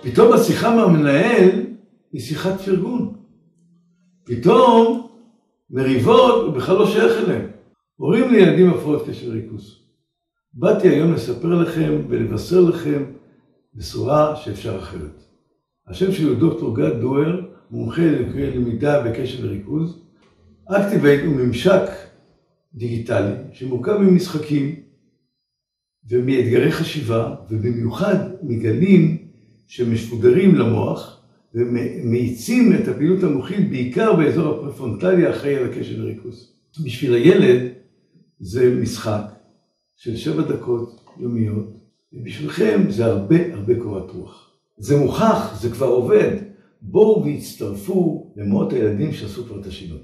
פתאום השיחה מהמנהל היא שיחת פרגון. פתאום מריבות הוא בכלל לא שייך אליהם. הורים לילדים הפרעות קשב וריכוז. באתי היום לספר לכם ולבשר לכם בשורה שאפשר אחרת. השם שלי הוא דוקטור גד דואר, מומחה ללקויי למידה בקשב וריכוז. אקטיבייט הוא ממשק דיגיטלי שמורכב ממשחקים ומאתגרי חשיבה, ובמיוחד מגלים שמשודרים למוח ומאיצים את הפעילות המוחית בעיקר באזור הפרפרונטלי האחראי על הקשב וריכוז. בשביל הילד זה משחק של 7 דקות יומיות, ובשבילכם זה הרבה קורת רוח. זה מוכח, זה כבר עובד. בואו והצטרפו למאות הילדים שעשו כבר את השינוי.